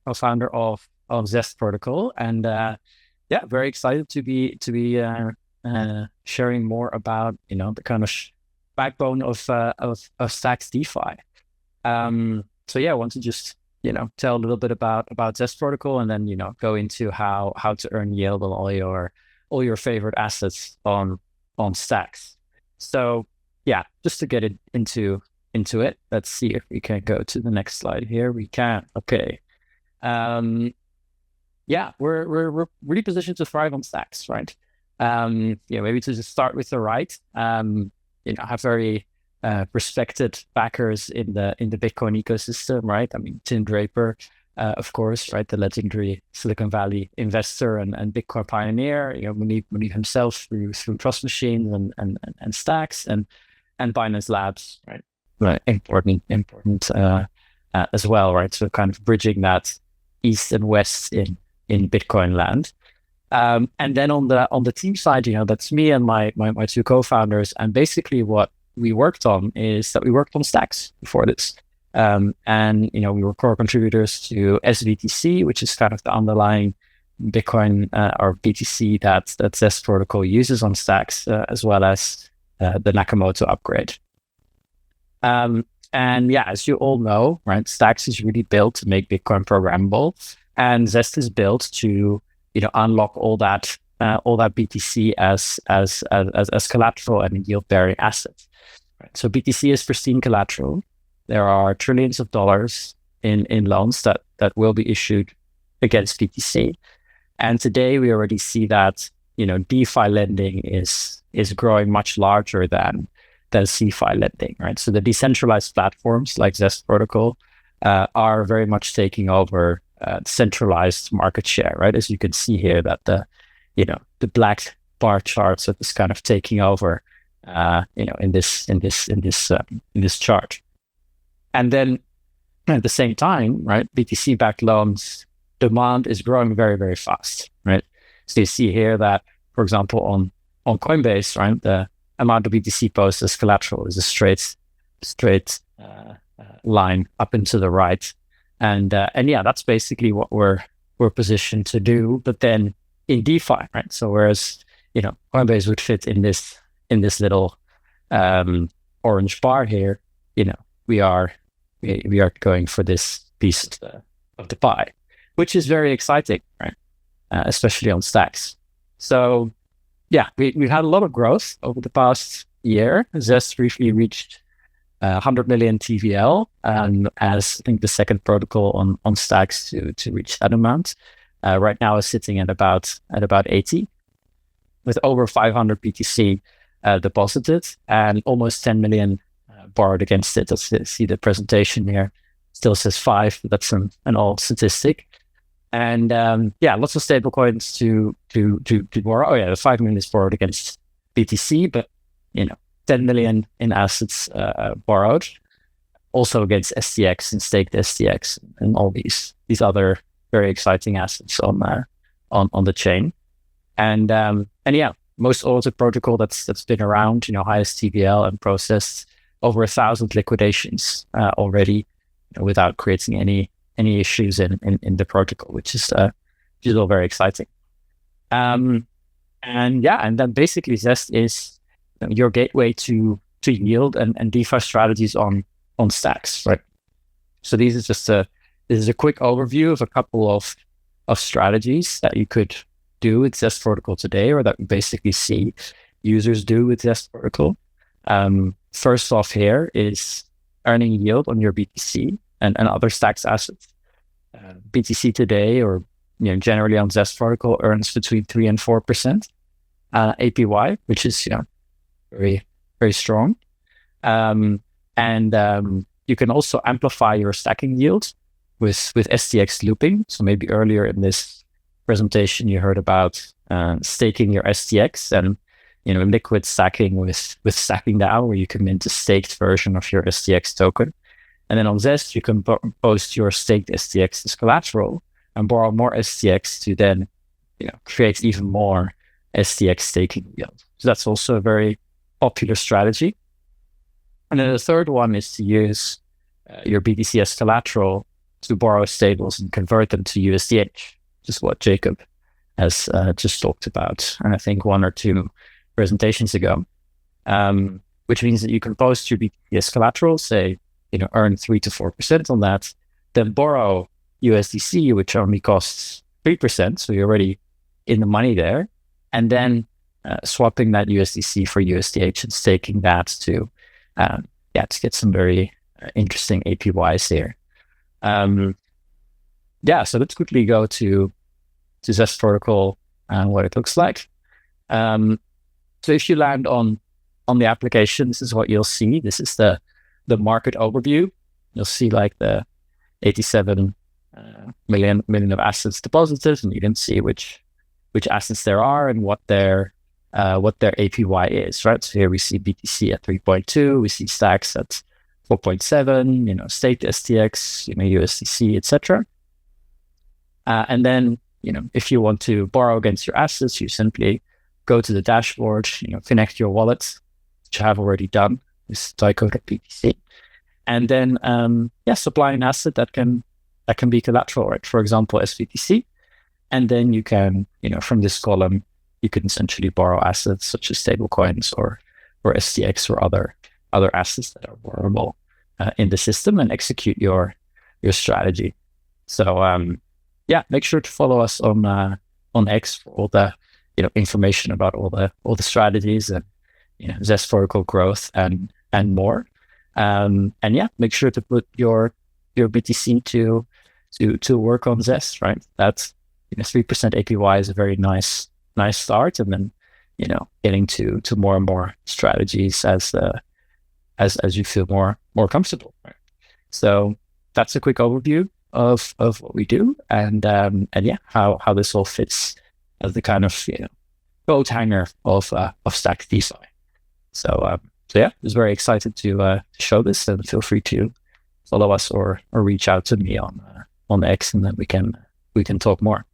co-founder of Zest Protocol, and yeah, very excited to be sharing more about the kind of backbone of Stacks DeFi. So yeah, I want to just tell a little bit about Zest Protocol, and then go into how to earn yield on all your favorite assets on Stacks. So yeah, just to get it into it, let's see if we can go to the next slide here. We can. Okay. Yeah, we're really positioned to thrive on Stacks, right? Maybe to just start with the right. Have very respected backers in the Bitcoin ecosystem, right? I mean, Tim Draper, of course, right, the legendary Silicon Valley investor and Bitcoin pioneer. Munib himself through Trust Machines and Stacks and Binance Labs, right? Right, important as well, right? So kind of bridging that east and west in Bitcoin land. And then on the team side, that's me and my two co-founders. And basically what we worked on is that we worked on Stacks before this. And we were core contributors to SVTC, which is kind of the underlying Bitcoin or BTC that Zest Protocol uses on Stacks, as well as the Nakamoto upgrade. And yeah, as you all know, right, Stacks is really built to make Bitcoin programmable, and Zest is built to unlock all that BTC as collateral and yield bearing assets. Right? So BTC is pristine collateral. There are trillions of dollars in loans that will be issued against BTC, and today we already see that DeFi lending is growing much larger than CeFi lending, right? So the decentralized platforms like Zest Protocol are very much taking over centralized market share, right? As you can see here, that the black bar charts are just kind of taking over, in this chart. And then at the same time, right, BTC-backed loans demand is growing very, very fast, right? So you see here that, for example, on Coinbase, right, the amount of BTC posted as collateral is a straight line up and to the right, and yeah, that's basically what we're positioned to do. But then in DeFi, right? So whereas Coinbase would fit in this little orange bar here, we are going for this piece of the pie, which is very exciting, right? Especially on Stacks. So yeah, we've had a lot of growth over the past year. Zest briefly reached 100 million TVL, as I think the second protocol on Stacks to reach that amount. Right now is sitting at about 80, with over 500 BTC deposited and almost 10 million borrowed against it. Let's see the presentation here. Still says 5, but that's an old statistic. And yeah, lots of stable coins to borrow. Oh yeah, the 5 million is borrowed against BTC, but 10 million in assets borrowed, also against STX and staked STX and all these other very exciting assets on the chain. And yeah, most auto protocol that's been around, highest TVL and processed over 1,000 liquidations already, without creating any issues in the protocol, which is all very exciting. And yeah, and then basically Zest is your gateway to yield and DeFi strategies on Stacks, right? So this is a quick overview of a couple of strategies that you could do with Zest Protocol today, or that we basically see users do with Zest Protocol. First off here is earning yield on your BTC and other Stacks assets. BTC today, or generally on Zest Protocol, earns between 3 and 4% APY, which is very, very strong. And you can also amplify your stacking yield with STX looping. So maybe earlier in this presentation you heard about staking your STX, and liquid stacking with Stacking DAO, where you can mint a staked version of your STX token. And then on Zest, you can post your staked STX as collateral and borrow more STX to then, create even more STX staking yield. So that's also a very popular strategy. And then the third one is to use your BTC as collateral borrow stables and convert them to USDH, which is what Jacob has just talked about, and I think one or two presentations ago, which means that you can post your BTC as collateral, say, earn 3 to 4% on that, then borrow USDC, which only costs 3%, so you're already in the money there, and then swapping that USDC for USDH and staking that to get some very interesting APYs here. So let's quickly go to Zest protocol and what it looks like. So if you land on the application, this is what you'll see. This is the market overview. You'll see like the 87 million of assets deposited, and you can see which assets there are and what their APY is, right? So here we see BTC at 3.2, we see stacks at 4.7, staked STX, USDC, etc. And then, if you want to borrow against your assets, you simply go to the dashboard, connect your wallets, which I have already done, this BTC, and then supply an asset that can be collateral, right? For example, SBTC, and then you can, from this column, you can essentially borrow assets such as stablecoins or STX or other assets that are borrowable in the system and execute your strategy. So make sure to follow us on X for all the information about all the strategies and Zest protocol growth and more. Make sure to put your BTC to work on Zest, right? That's 3% APY is a very nice start, and then getting to more and more strategies as you feel more comfortable, right? So that's a quick overview of what we do and how this all fits as the kind of coat hanger of stacked DeFi. So I was very excited to show this, and feel free to follow us or reach out to me on X, and then we can talk more.